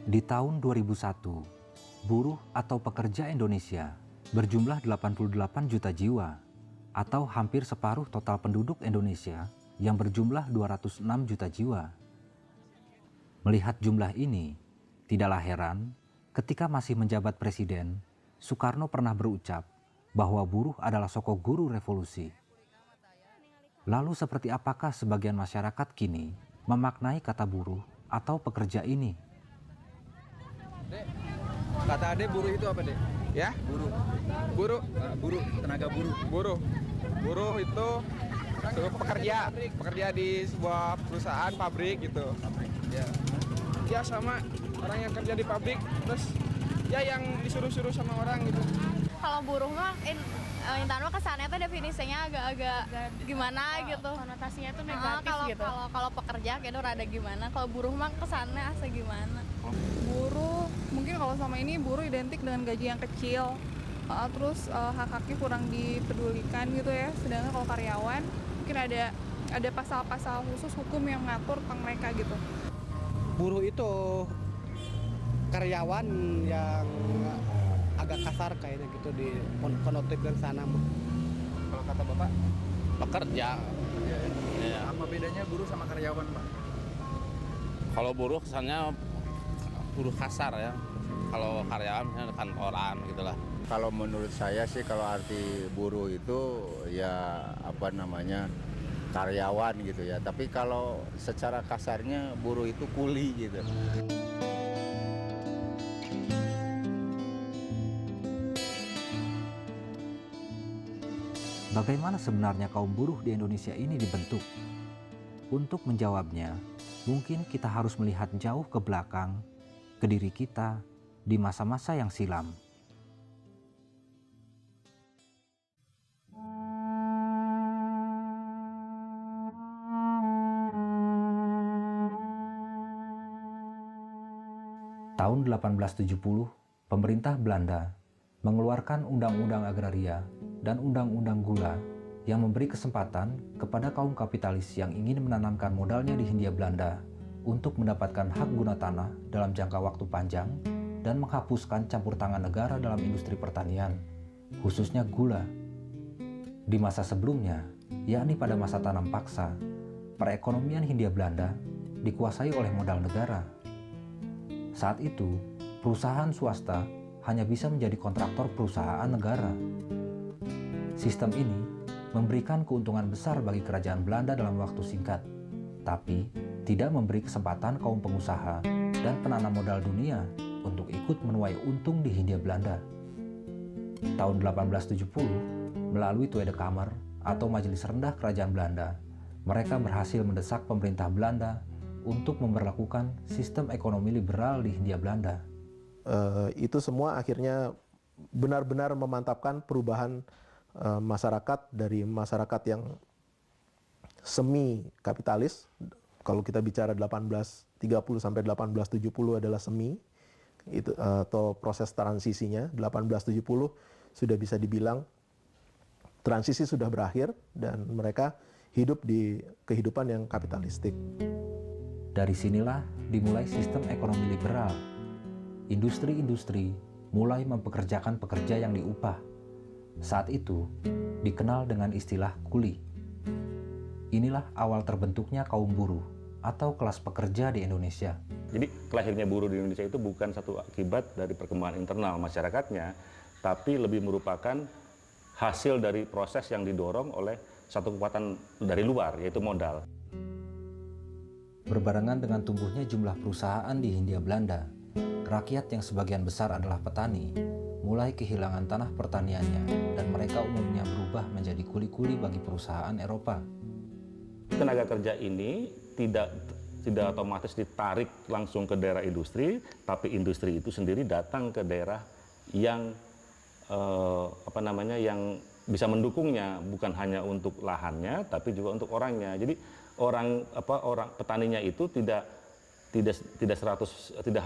Di tahun 2001, buruh atau pekerja Indonesia berjumlah 88 juta jiwa, atau hampir separuh total penduduk Indonesia yang berjumlah 206 juta jiwa. Melihat jumlah ini, tidaklah heran ketika masih menjabat presiden, Soekarno pernah berucap bahwa buruh adalah sosok guru revolusi. Lalu seperti apakah sebagian masyarakat kini memaknai kata buruh atau pekerja ini? Dek, kata Ade buruh itu apa, Dek? Ya? Buruh. Buruh? Buruh, tenaga buruh. Buruh. Buruh itu sebuah pekerja di sebuah perusahaan pabrik gitu. Pabrik. Ya. Ya sama orang yang kerja di pabrik, terus ya yang disuruh-suruh sama orang gitu. Kalau buruh mah Intan mah kesannya tuh definisinya agak-agak gimana gitu. Konotasinya tuh negatif gitu. Kalau pekerja kayaknya rada gimana. Kalau buruh mah kesannya asa gimana. Buruh, mungkin kalau sama ini buruh identik dengan gaji yang kecil, terus hak-haknya kurang dipedulikan gitu ya. Sedangkan kalau karyawan mungkin ada pasal-pasal khusus hukum yang mengatur tentang mereka gitu. Buruh itu karyawan yang agak kasar kayaknya gitu, di konotifkan sana. Kalau kata Bapak, Pekerja. ya. Apa bedanya buruh sama karyawan, Pak? Kalau buruh kesannya buruh kasar ya. Kalau karyawan misalnya kantoran gitulah. Kalau menurut saya sih, kalau arti buruh itu ya karyawan gitu ya. Tapi kalau secara kasarnya buruh itu kuli gitu. Bagaimana sebenarnya kaum buruh di Indonesia ini dibentuk? Untuk menjawabnya, mungkin kita harus melihat jauh ke belakang, ke diri kita, di masa-masa yang silam. Tahun 1870, pemerintah Belanda mengeluarkan Undang-Undang Agraria dan Undang-Undang Gula yang memberi kesempatan kepada kaum kapitalis yang ingin menanamkan modalnya di Hindia Belanda untuk mendapatkan hak guna tanah dalam jangka waktu panjang dan menghapuskan campur tangan negara dalam industri pertanian, khususnya gula. Di masa sebelumnya, yakni pada masa tanam paksa, perekonomian Hindia Belanda dikuasai oleh modal negara. Saat itu, perusahaan swasta hanya bisa menjadi kontraktor perusahaan negara. Sistem ini memberikan keuntungan besar bagi kerajaan Belanda dalam waktu singkat, tapi tidak memberi kesempatan kaum pengusaha dan penanam modal dunia untuk ikut menuai untung di Hindia Belanda. Tahun 1870, melalui Tweede Kamer atau Majelis Rendah Kerajaan Belanda, mereka berhasil mendesak pemerintah Belanda untuk memberlakukan sistem ekonomi liberal di Hindia Belanda. Itu semua akhirnya benar-benar memantapkan perubahan masyarakat dari masyarakat yang semi kapitalis. Kalau kita bicara 1830 sampai 1870 adalah semi, itu atau proses transisinya. 1870 sudah bisa dibilang transisi sudah berakhir dan mereka hidup di kehidupan yang kapitalistik. Dari sinilah dimulai sistem ekonomi liberal. Industri-industri mulai mempekerjakan pekerja yang diupah. Saat itu dikenal dengan istilah kuli. Inilah awal terbentuknya kaum buruh atau kelas pekerja di Indonesia. Jadi lahirnya buruh di Indonesia itu bukan satu akibat dari perkembangan internal masyarakatnya, tapi lebih merupakan hasil dari proses yang didorong oleh satu kekuatan dari luar, yaitu modal. Berbarengan dengan tumbuhnya jumlah perusahaan di Hindia Belanda, rakyat yang sebagian besar adalah petani, mulai kehilangan tanah pertaniannya dan mereka umumnya berubah menjadi kuli-kuli bagi perusahaan Eropa. Tenaga kerja ini tidak otomatis ditarik langsung ke daerah industri, tapi industri itu sendiri datang ke daerah yang yang bisa mendukungnya, bukan hanya untuk lahannya, tapi juga untuk orangnya. Jadi orang petaninya itu tidak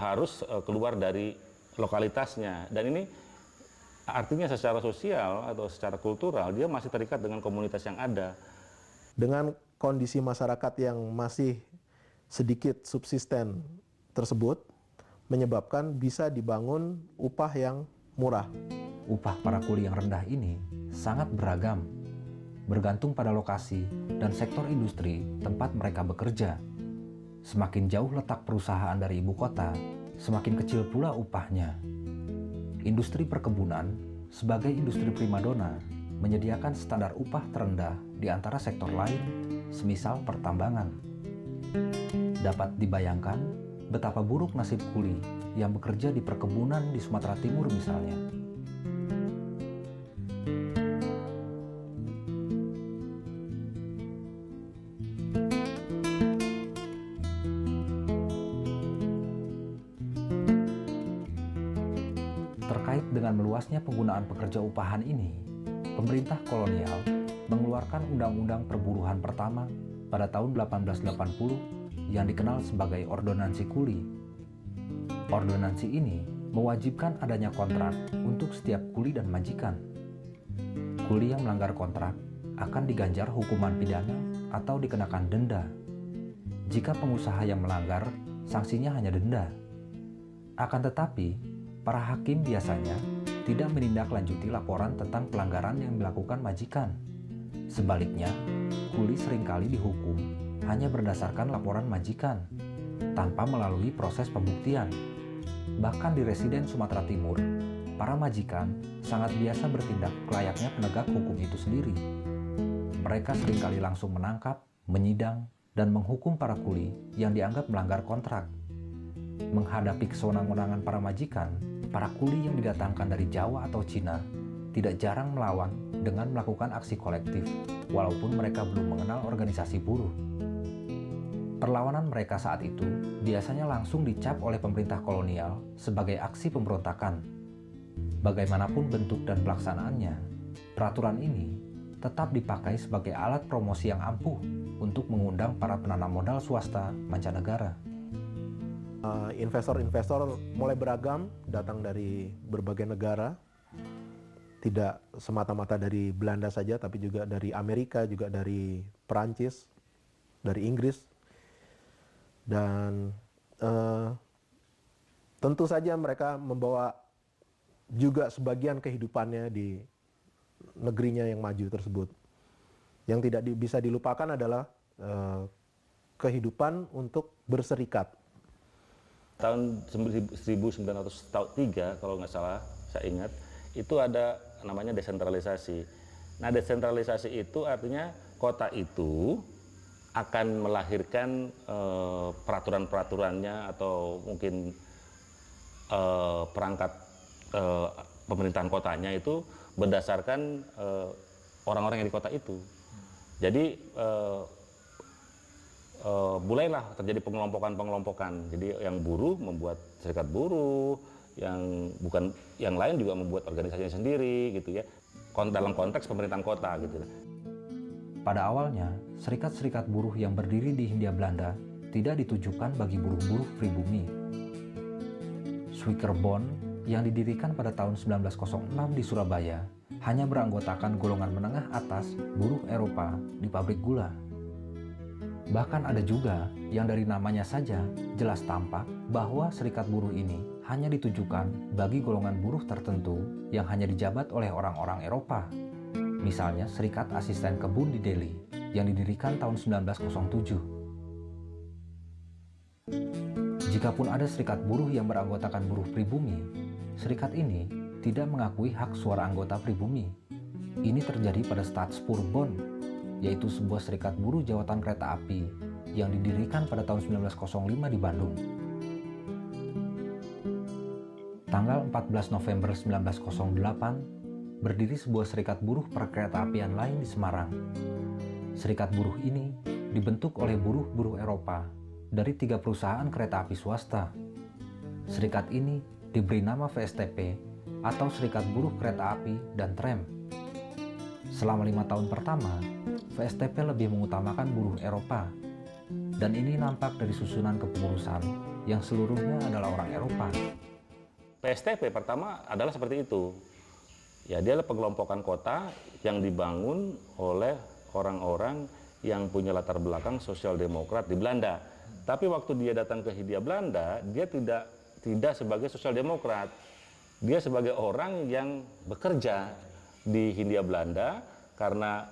harus keluar dari lokalitasnya, dan ini artinya secara sosial atau secara kultural dia masih terikat dengan komunitas yang ada. Dengan kondisi masyarakat yang masih sedikit subsisten tersebut, menyebabkan bisa dibangun upah yang murah. Upah para kuli yang rendah ini sangat beragam, bergantung pada lokasi dan sektor industri tempat mereka bekerja. Semakin jauh letak perusahaan dari ibu kota, semakin kecil pula upahnya. Industri perkebunan sebagai industri primadona menyediakan standar upah terendah di antara sektor lain, semisal pertambangan. Dapat dibayangkan betapa buruk nasib kuli yang bekerja di perkebunan di Sumatera Timur misalnya. Terkait dengan meluasnya penggunaan pekerja upahan ini, pemerintah kolonial mengeluarkan Undang-Undang Perburuhan pertama pada tahun 1880 yang dikenal sebagai Ordonansi Kuli. Ordonansi ini mewajibkan adanya kontrak untuk setiap kuli dan majikan. Kuli yang melanggar kontrak akan diganjar hukuman pidana atau dikenakan denda. Jika pengusaha yang melanggar, sanksinya hanya denda. Akan tetapi, para hakim biasanya tidak menindaklanjuti laporan tentang pelanggaran yang dilakukan majikan. Sebaliknya, kuli seringkali dihukum hanya berdasarkan laporan majikan, tanpa melalui proses pembuktian. Bahkan di residen Sumatera Timur, para majikan sangat biasa bertindak layaknya penegak hukum itu sendiri. Mereka seringkali langsung menangkap, menyidang, dan menghukum para kuli yang dianggap melanggar kontrak. Menghadapi kesewenang-wenangan para majikan, para kuli yang didatangkan dari Jawa atau Cina tidak jarang melawan dengan melakukan aksi kolektif, walaupun mereka belum mengenal organisasi buruh. Perlawanan mereka saat itu biasanya langsung dicap oleh pemerintah kolonial sebagai aksi pemberontakan. Bagaimanapun bentuk dan pelaksanaannya, peraturan ini tetap dipakai sebagai alat promosi yang ampuh untuk mengundang para penanam modal swasta mancanegara. Investor-investor mulai beragam, datang dari berbagai negara, tidak semata-mata dari Belanda saja, tapi juga dari Amerika, juga dari Perancis, dari Inggris. Dan tentu saja mereka membawa juga sebagian kehidupannya di negerinya yang maju tersebut. Yang tidak bisa dilupakan adalah kehidupan untuk berserikat. Tahun 1903 kalau nggak salah, saya ingat, itu ada namanya desentralisasi. Nah, desentralisasi itu artinya kota itu akan melahirkan peraturan-peraturannya atau mungkin perangkat pemerintahan kotanya itu berdasarkan orang-orang yang di kota itu. Jadi mulailah terjadi pengelompokan. Jadi yang buruh membuat serikat buruh, yang lain juga membuat organisasinya sendiri gitu ya. Dalam konteks pemerintahan kota gitu. Pada awalnya, serikat-serikat buruh yang berdiri di Hindia Belanda tidak ditujukan bagi buruh-buruh pribumi. Swikerbond yang didirikan pada tahun 1906 di Surabaya hanya beranggotakan golongan menengah atas buruh Eropa di pabrik gula. Bahkan ada juga yang dari namanya saja jelas tampak bahwa serikat buruh ini hanya ditujukan bagi golongan buruh tertentu yang hanya dijabat oleh orang-orang Eropa. Misalnya Serikat Asisten Kebun di Delhi yang didirikan tahun 1907. Jikapun ada serikat buruh yang beranggotakan buruh pribumi, serikat ini tidak mengakui hak suara anggota pribumi. Ini terjadi pada Staatsboorbond, yaitu sebuah serikat buruh jawatan kereta api yang didirikan pada tahun 1905 di Bandung. Tanggal 14 November 1908, berdiri sebuah serikat buruh perkeretaapian lain di Semarang. Serikat buruh ini dibentuk oleh buruh-buruh Eropa dari 3 perusahaan kereta api swasta. Serikat ini diberi nama VSTP atau Serikat Buruh Kereta Api dan Tram. Selama 5 tahun pertama, VSTP lebih mengutamakan buruh Eropa, dan ini nampak dari susunan kepengurusan yang seluruhnya adalah orang Eropa. PSTP pertama adalah seperti itu. Ya, dia adalah pengelompokan kota yang dibangun oleh orang-orang yang punya latar belakang sosial demokrat di Belanda. Tapi waktu dia datang ke Hindia Belanda, dia tidak tidak sebagai sosial demokrat. Dia sebagai orang yang bekerja di Hindia Belanda karena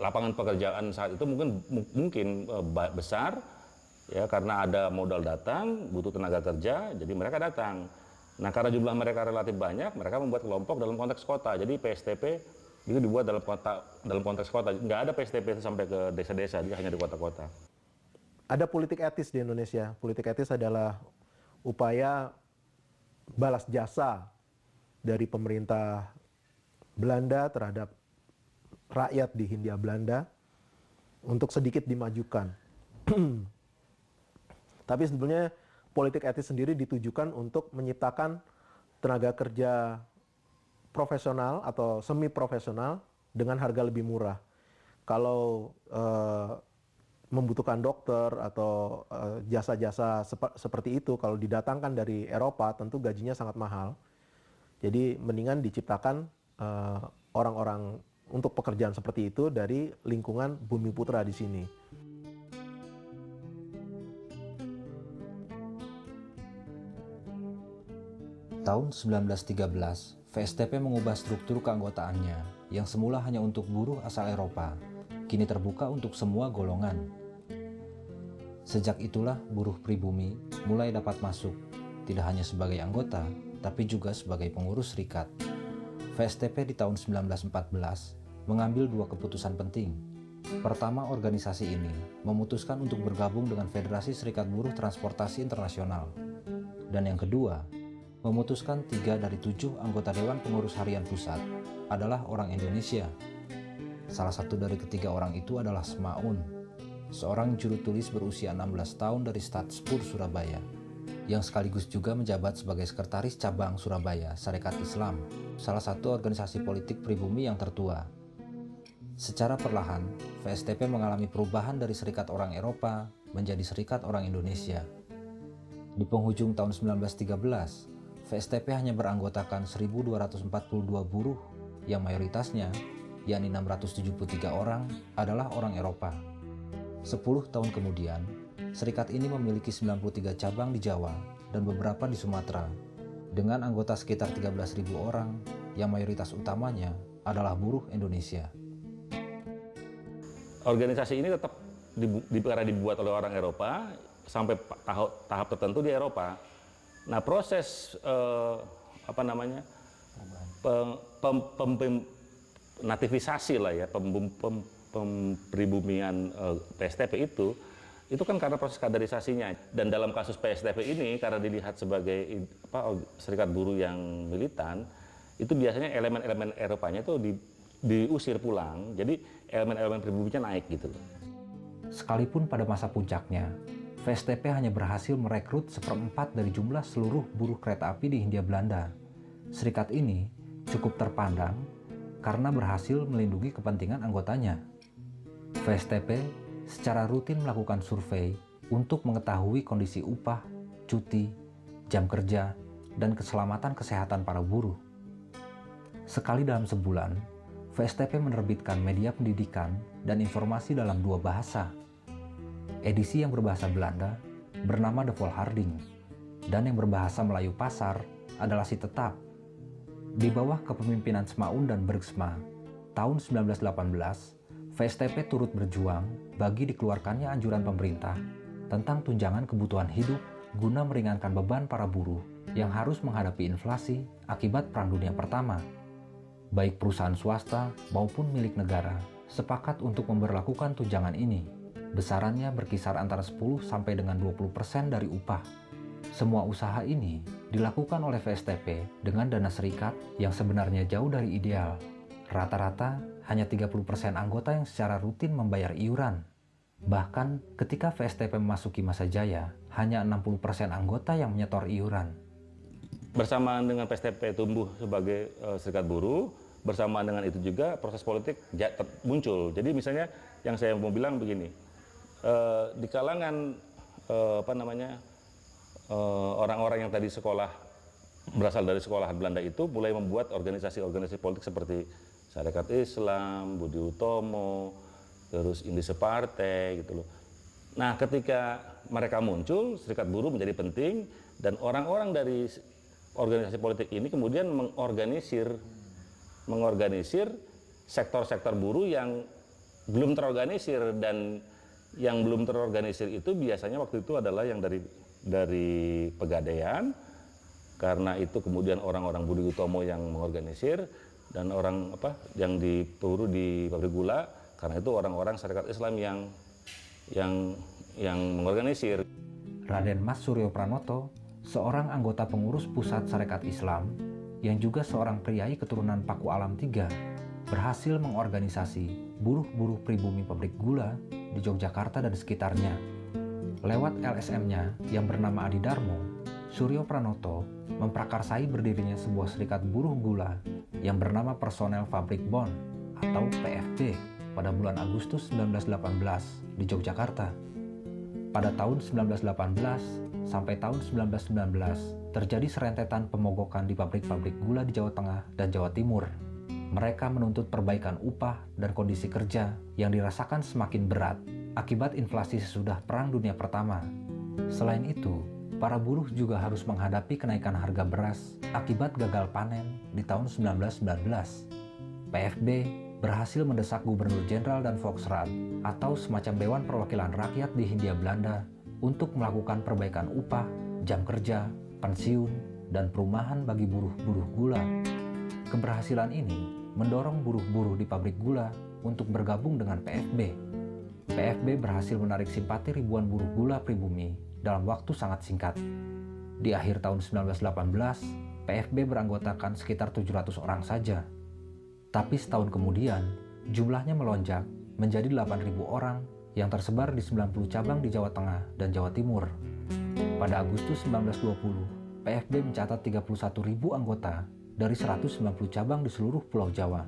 lapangan pekerjaan saat itu mungkin besar, ya, karena ada modal datang, butuh tenaga kerja, jadi mereka datang. Nah, karena jumlah mereka relatif banyak, mereka membuat kelompok dalam konteks kota. Jadi PSTP itu dibuat dalam konteks kota. Nggak ada PSTP itu sampai ke desa-desa, dia hanya di kota-kota. Ada politik etis di Indonesia. Politik etis adalah upaya balas jasa dari pemerintah Belanda terhadap rakyat di Hindia Belanda untuk sedikit dimajukan. Tapi sebetulnya politik etis sendiri ditujukan untuk menciptakan tenaga kerja profesional atau semi profesional dengan harga lebih murah. Kalau membutuhkan dokter atau jasa-jasa seperti itu, kalau didatangkan dari Eropa tentu gajinya sangat mahal. Jadi mendingan diciptakan orang-orang untuk pekerjaan seperti itu dari lingkungan Bumiputra di sini. Tahun 1913, VSTP mengubah struktur keanggotaannya yang semula hanya untuk buruh asal Eropa, kini terbuka untuk semua golongan. Sejak itulah buruh pribumi mulai dapat masuk, tidak hanya sebagai anggota, tapi juga sebagai pengurus serikat. VSTP di tahun 1914 mengambil dua keputusan penting. Pertama, organisasi ini memutuskan untuk bergabung dengan Federasi Serikat Buruh Transportasi Internasional. Dan yang kedua, memutuskan 3 dari 7 anggota Dewan Pengurus Harian Pusat adalah orang Indonesia. Salah satu dari ketiga orang itu adalah Semaun, seorang juru tulis berusia 16 tahun dari Stadspur Surabaya, yang sekaligus juga menjabat sebagai sekretaris cabang Surabaya Sarekat Islam, salah satu organisasi politik pribumi yang tertua. Secara perlahan, VSTP mengalami perubahan dari Serikat Orang Eropa menjadi Serikat Orang Indonesia. Di penghujung tahun 1913, VSTP hanya beranggotakan 1.242 buruh yang mayoritasnya, yakni 673 orang, adalah orang Eropa. 10 tahun kemudian, serikat ini memiliki 93 cabang di Jawa dan beberapa di Sumatera, dengan anggota sekitar 13.000 orang yang mayoritas utamanya adalah buruh Indonesia. Organisasi ini tetap karena dibuat oleh orang Eropa sampai tahap tertentu di Eropa. Nah, proses nativisasi lah ya, pempribumian PSTP itu kan karena proses kaderisasinya. Dan dalam kasus PSTP ini karena dilihat sebagai serikat buruh yang militan, itu biasanya elemen-elemen Eropanya itu diusir pulang. Jadi elemen-elemen pribuminya naik gitu loh. Sekalipun pada masa puncaknya, VSTP hanya berhasil merekrut 1/4 dari jumlah seluruh buruh kereta api di Hindia Belanda. Serikat ini cukup terpandang karena berhasil melindungi kepentingan anggotanya. VSTP secara rutin melakukan survei untuk mengetahui kondisi upah, cuti, jam kerja, dan keselamatan kesehatan para buruh. Sekali dalam sebulan, VSTP menerbitkan media pendidikan dan informasi dalam 2 bahasa. Edisi yang berbahasa Belanda bernama De Volharding, dan yang berbahasa Melayu Pasar adalah Si Tetap. Di bawah kepemimpinan Semaun dan Bergsma, tahun 1918, VSTP turut berjuang bagi dikeluarkannya anjuran pemerintah tentang tunjangan kebutuhan hidup guna meringankan beban para buruh yang harus menghadapi inflasi akibat Perang Dunia Pertama. Baik perusahaan swasta maupun milik negara sepakat untuk memberlakukan tunjangan ini. Besarannya berkisar antara 10 sampai dengan 20% dari upah. Semua usaha ini dilakukan oleh VSTP dengan dana serikat yang sebenarnya jauh dari ideal. Rata-rata hanya 30% anggota yang secara rutin membayar iuran. Bahkan ketika VSTP memasuki masa jaya, hanya 60% anggota yang menyetor iuran. Bersamaan dengan PSTP tumbuh sebagai serikat buruh, bersamaan dengan itu juga proses politik muncul. Jadi misalnya yang saya mau bilang begini, di kalangan orang-orang yang tadi berasal dari sekolahan Belanda itu mulai membuat organisasi-organisasi politik seperti Sarekat Islam, Budi Utomo, terus Indische Partij gitu loh. Nah, ketika mereka muncul, serikat buruh menjadi penting, dan orang-orang dari organisasi politik ini kemudian mengorganisir sektor-sektor buruh yang belum terorganisir, dan yang belum terorganisir itu biasanya waktu itu adalah yang dari Pegadaian, karena itu kemudian orang-orang Budi Utomo yang mengorganisir, dan orang yang di buruh di pabrik gula, karena itu orang-orang Serikat Islam yang mengorganisir. Raden Mas Suryo Pranoto, seorang anggota pengurus pusat Sarekat Islam yang juga seorang priai keturunan Paku Alam III, berhasil mengorganisasi buruh-buruh pribumi pabrik gula di Yogyakarta dan sekitarnya. Lewat LSM-nya yang bernama Adi Darmo, Suryo Pranoto memprakarsai berdirinya sebuah serikat buruh gula yang bernama Personel Fabrik Bond atau PFB pada bulan Agustus 1918 di Yogyakarta. Pada tahun 1918 sampai tahun 1919 terjadi serentetan pemogokan di pabrik-pabrik gula di Jawa Tengah dan Jawa Timur. Mereka menuntut perbaikan upah dan kondisi kerja yang dirasakan semakin berat akibat inflasi sesudah Perang Dunia Pertama. Selain itu, para buruh juga harus menghadapi kenaikan harga beras akibat gagal panen di tahun 1919. PFB berhasil mendesak Gubernur Jenderal dan Volksraad atau semacam Dewan Perwakilan Rakyat di Hindia Belanda untuk melakukan perbaikan upah, jam kerja, pensiun, dan perumahan bagi buruh-buruh gula. Keberhasilan ini mendorong buruh-buruh di pabrik gula untuk bergabung dengan PFB. PFB berhasil menarik simpati ribuan buruh gula pribumi dalam waktu sangat singkat. Di akhir tahun 1918, PFB beranggotakan sekitar 700 orang saja. Tapi setahun kemudian, jumlahnya melonjak menjadi 8.000 orang yang tersebar di 90 cabang di Jawa Tengah dan Jawa Timur. Pada Agustus 1920, PFB mencatat 31.000 anggota dari 190 cabang di seluruh Pulau Jawa.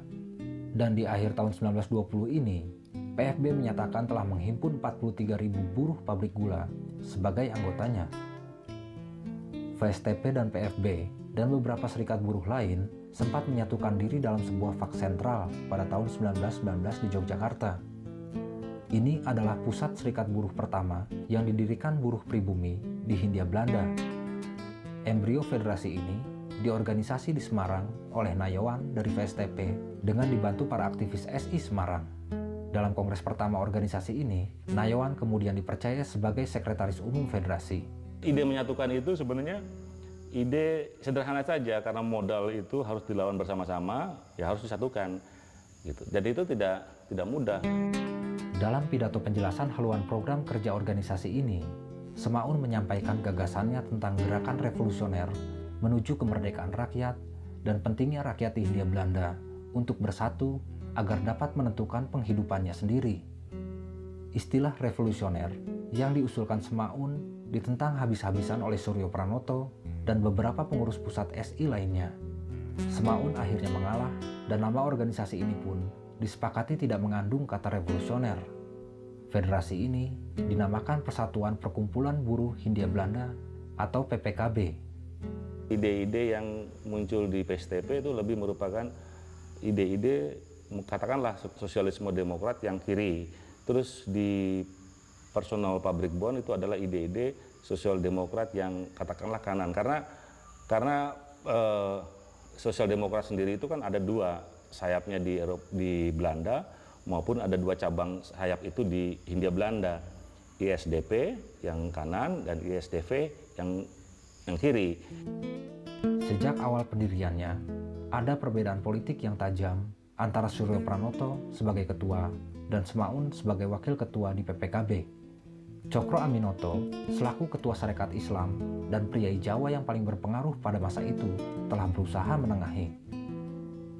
Dan di akhir tahun 1920 ini, PFB menyatakan telah menghimpun 43.000 buruh pabrik gula sebagai anggotanya. VSTP dan PFB dan beberapa serikat buruh lain sempat menyatukan diri dalam sebuah vak sentral pada tahun 1919 di Yogyakarta. Ini adalah pusat serikat buruh pertama yang didirikan buruh pribumi di Hindia Belanda. Embrio federasi ini diorganisasi di Semarang oleh Nayawan dari VSTP dengan dibantu para aktivis SI Semarang. Dalam kongres pertama organisasi ini, Nayawan kemudian dipercaya sebagai sekretaris umum federasi. Ide menyatukan itu sebenarnya ide sederhana saja, karena modal itu harus dilawan bersama-sama, ya harus disatukan. Gitu. Jadi itu tidak mudah. Dalam pidato penjelasan haluan program kerja organisasi ini, Semaun menyampaikan gagasannya tentang gerakan revolusioner menuju kemerdekaan rakyat dan pentingnya rakyat di Hindia Belanda untuk bersatu agar dapat menentukan penghidupannya sendiri. Istilah revolusioner yang diusulkan Semaun ditentang habis-habisan oleh Suryo Pranoto dan beberapa pengurus pusat SI lainnya. Semaun akhirnya mengalah dan nama organisasi ini pun disepakati tidak mengandung kata revolusioner. Federasi ini dinamakan Persatuan Perkumpulan Buruh Hindia Belanda atau PPKB. Ide-ide yang muncul di PSTP itu lebih merupakan ide-ide katakanlah sosialisme demokrat yang kiri. Terus di Personal Pabrik Bond itu adalah ide-ide sosial demokrat yang katakanlah kanan, karena sosial demokrat sendiri itu kan ada dua sayapnya di Belanda maupun ada dua cabang sayap itu di Hindia Belanda, ISDP yang kanan dan ISDV yang kiri. Sejak awal pendiriannya, ada perbedaan politik yang tajam antara Suryo Pranoto sebagai ketua dan Semaun sebagai wakil ketua di PPKB. Cokro Aminoto selaku ketua Sarekat Islam dan priai Jawa yang paling berpengaruh pada masa itu telah berusaha menengahi.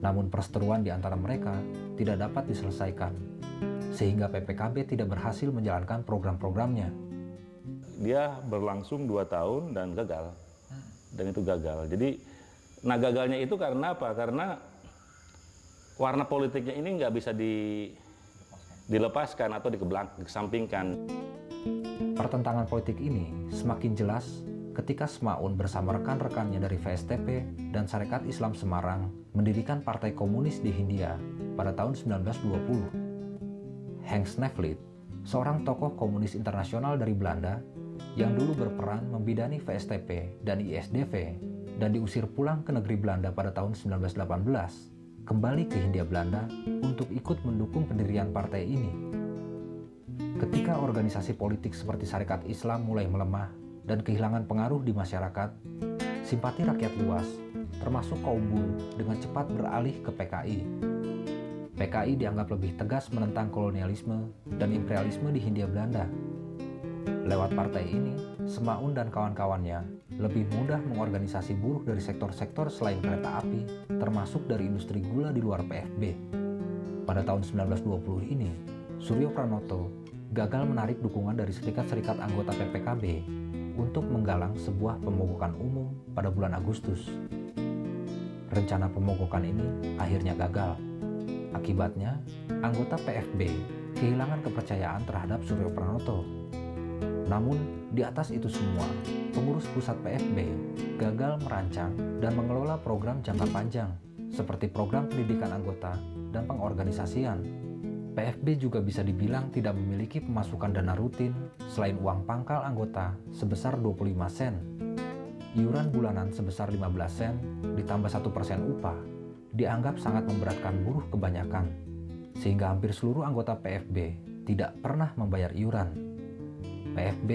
Namun perseteruan di antara mereka tidak dapat diselesaikan, sehingga PPKB tidak berhasil menjalankan program-programnya. Dia berlangsung 2 tahun dan gagal. Dan itu gagal. Jadi, gagalnya itu karena apa? Karena warna politiknya ini nggak bisa dilepaskan atau dikesampingkan. Pertentangan politik ini semakin jelas ketika Semaun bersama rekan-rekannya dari VSTP dan Sarekat Islam Semarang mendirikan Partai Komunis di Hindia pada tahun 1920. Henk Snevely, seorang tokoh komunis internasional dari Belanda yang dulu berperan membidani VSTP dan ISDV dan diusir pulang ke negeri Belanda pada tahun 1918, kembali ke Hindia Belanda untuk ikut mendukung pendirian partai ini. Ketika organisasi politik seperti Sarekat Islam mulai melemah dan kehilangan pengaruh di masyarakat, simpati rakyat luas, termasuk kaum buruh, dengan cepat beralih ke PKI. PKI dianggap lebih tegas menentang kolonialisme dan imperialisme di Hindia Belanda. Lewat partai ini, Semaun dan kawan-kawannya lebih mudah mengorganisasi buruh dari sektor-sektor selain kereta api, termasuk dari industri gula di luar PFB. Pada tahun 1920 ini, Suryo Pranoto gagal menarik dukungan dari serikat-serikat anggota PPKB untuk menggalang sebuah pemogokan umum pada bulan Agustus. Rencana pemogokan ini akhirnya gagal. Akibatnya, anggota PFB kehilangan kepercayaan terhadap Suryo Pranoto. Namun, di atas itu semua, pengurus pusat PFB gagal merancang dan mengelola program jangka panjang, seperti program pendidikan anggota dan pengorganisasian. PFB juga bisa dibilang tidak memiliki pemasukan dana rutin selain uang pangkal anggota sebesar 25 sen. Iuran bulanan sebesar 15 sen ditambah 1% upah dianggap sangat memberatkan buruh kebanyakan, sehingga hampir seluruh anggota PFB tidak pernah membayar iuran. PFB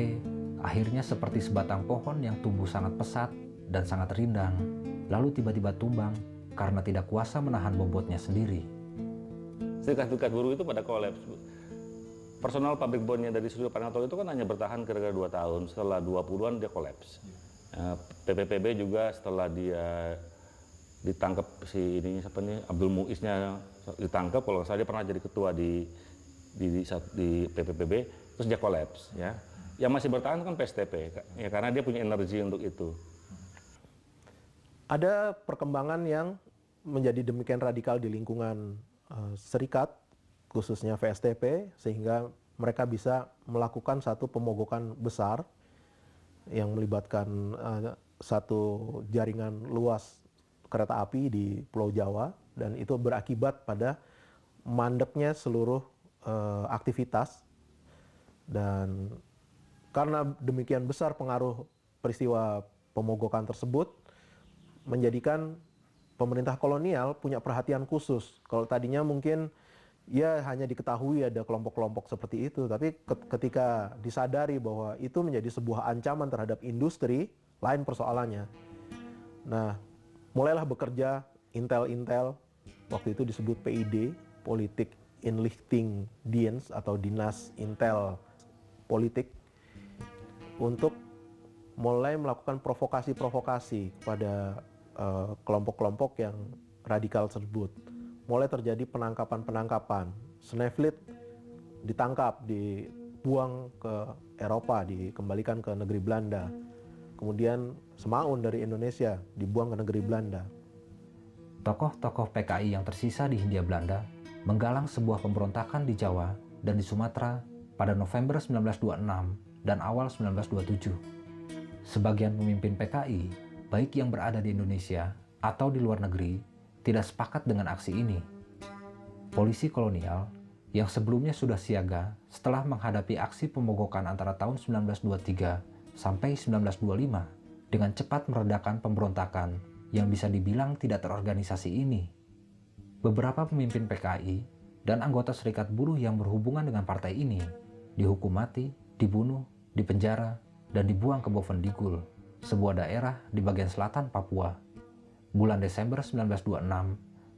akhirnya seperti sebatang pohon yang tumbuh sangat pesat dan sangat rindang, lalu tiba-tiba tumbang karena tidak kuasa menahan bobotnya sendiri. Serikat-serikat buruh itu pada kolaps. Personal pabrik bondnya dari Suryo Pranoto itu kan hanya bertahan kira-kira 2 tahun. Setelah 20-an dia kolaps. PPPB juga setelah dia ditangkap si ini siapa nih Abdul Muiznya ditangkap, kalau nggak salah dia pernah jadi ketua di PPPB, terus dia kolaps ya. Yang masih bertahan kan PSTP ya, karena dia punya energi untuk itu. Ada perkembangan yang menjadi demikian radikal di lingkungan serikat, khususnya VSTP, sehingga mereka bisa melakukan satu pemogokan besar yang melibatkan satu jaringan luas kereta api di Pulau Jawa, dan itu berakibat pada mandeknya seluruh aktivitas. Dan karena demikian besar pengaruh peristiwa pemogokan tersebut, menjadikan pemerintah kolonial punya perhatian khusus. Kalau tadinya mungkin ya hanya diketahui ada kelompok-kelompok seperti itu, tapi ketika disadari bahwa itu menjadi sebuah ancaman terhadap industri, lain persoalannya. Nah, mulailah bekerja intel-intel, waktu itu disebut PID, Politik Inlichting Dienst atau Dinas Intel Politik, untuk mulai melakukan provokasi-provokasi kepada kelompok-kelompok yang radikal tersebut. Mulai terjadi penangkapan-penangkapan. Sneflit ditangkap, dibuang ke Eropa, dikembalikan ke negeri Belanda. Kemudian Semaun dari Indonesia dibuang ke negeri Belanda. Tokoh-tokoh PKI yang tersisa di Hindia Belanda menggalang sebuah pemberontakan di Jawa dan di Sumatera pada November 1926 dan awal 1927. Sebagian pemimpin PKI, baik yang berada di Indonesia atau di luar negeri, tidak sepakat dengan aksi ini. Polisi kolonial yang sebelumnya sudah siaga setelah menghadapi aksi pemogokan antara tahun 1923 sampai 1925 dengan cepat meredakan pemberontakan yang bisa dibilang tidak terorganisasi ini. Beberapa pemimpin PKI dan anggota serikat buruh yang berhubungan dengan partai ini dihukum mati, dibunuh, dipenjara, dan dibuang ke Bovendigul, sebuah daerah di bagian selatan Papua. Bulan Desember 1926,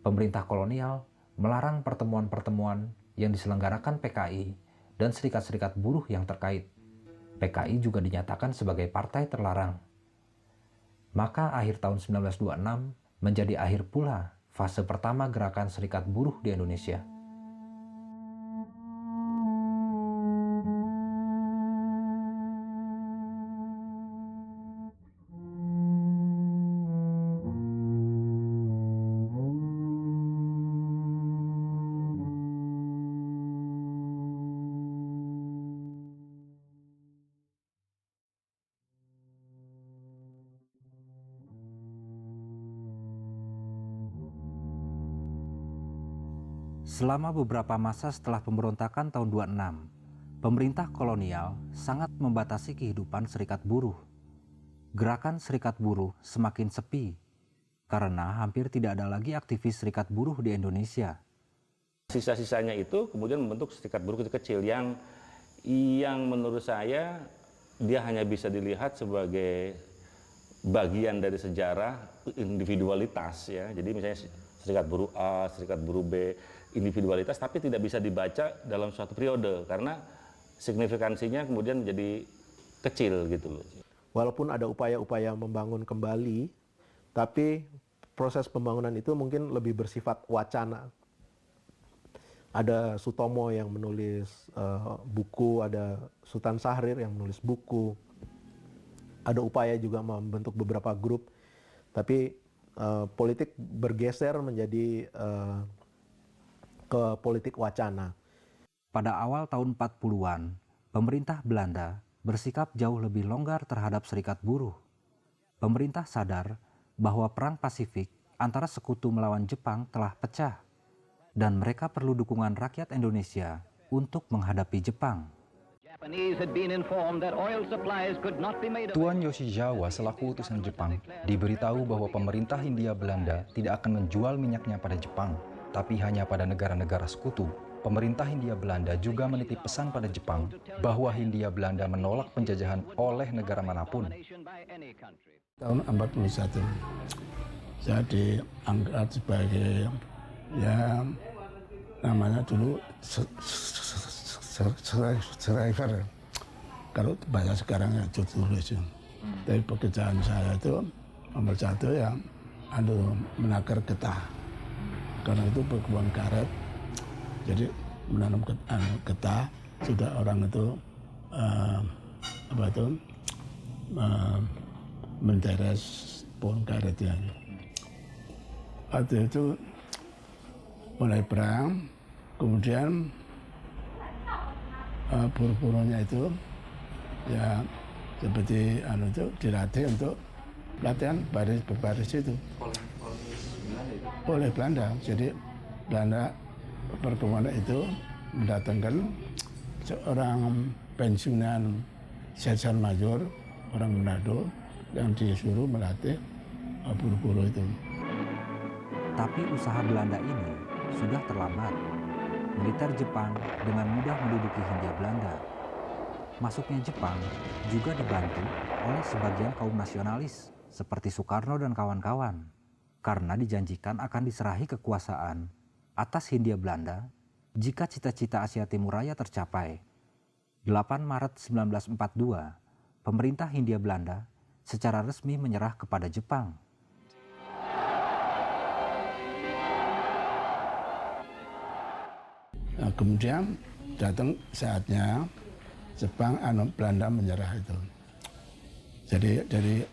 pemerintah kolonial melarang pertemuan-pertemuan yang diselenggarakan PKI dan serikat-serikat buruh yang terkait. PKI juga dinyatakan sebagai partai terlarang. Maka akhir tahun 1926 menjadi akhir pula fase pertama gerakan serikat buruh di Indonesia. Selama beberapa masa setelah pemberontakan tahun 26, pemerintah kolonial sangat membatasi kehidupan serikat buruh. Gerakan serikat buruh semakin sepi karena hampir tidak ada lagi aktivis serikat buruh di Indonesia. Sisa-sisanya itu kemudian membentuk serikat buruh kecil yang menurut saya dia hanya bisa dilihat sebagai bagian dari sejarah individualitas ya. Jadi misalnya serikat buruh A, serikat buruh B, individualitas, tapi tidak bisa dibaca dalam suatu periode karena signifikansinya kemudian jadi kecil gitu loh. Walaupun ada upaya-upaya membangun kembali, tapi proses pembangunan itu mungkin lebih bersifat wacana. Ada Sutomo yang menulis buku, ada Sultan Syahrir yang menulis buku. Ada upaya juga membentuk beberapa grup, tapi politik bergeser menjadi ke politik wacana. Pada awal tahun 40-an, pemerintah Belanda bersikap jauh lebih longgar terhadap serikat buruh. Pemerintah sadar bahwa Perang Pasifik antara sekutu melawan Jepang telah pecah dan mereka perlu dukungan rakyat Indonesia untuk menghadapi Jepang. Tuan Yoshizawa selaku utusan Jepang diberitahu bahwa pemerintah Hindia Belanda tidak akan menjual minyaknya pada Jepang, tapi hanya pada negara-negara sekutu. Pemerintah Hindia Belanda juga menitip pesan pada Jepang bahwa Hindia Belanda menolak penjajahan oleh negara manapun. Tahun 41, saya diangkat sebagai ya namanya dulu survivor. Kalau bahasa sekarang ya jurnalis. Tapi pekerjaan saya itu nomor satu ya menakar getah. Karena itu berkebun karet. Jadi menanam getah sudah orang itu menteres pohon karetnya. Waktu itu mulai perang, kemudian buruh-buruhnya itu ya seperti itu dilatih untuk latihan baris berbaris itu oleh Belanda. Jadi Belanda perkembangan itu mendatangkan seorang pensiunan sersan mayor orang Manado yang disuruh melatih buruh-buruh itu. Tapi usaha Belanda ini sudah terlambat. Militer Jepang dengan mudah menduduki Hindia Belanda. Masuknya Jepang juga dibantu oleh sebagian kaum nasionalis seperti Soekarno dan kawan-kawan karena dijanjikan akan diserahi kekuasaan atas Hindia Belanda jika cita-cita Asia Timur Raya tercapai. 8 Maret 1942, pemerintah Hindia Belanda secara resmi menyerah kepada Jepang. Nah, kemudian datang saatnya Jepang Belanda menyerah itu. Jadi dari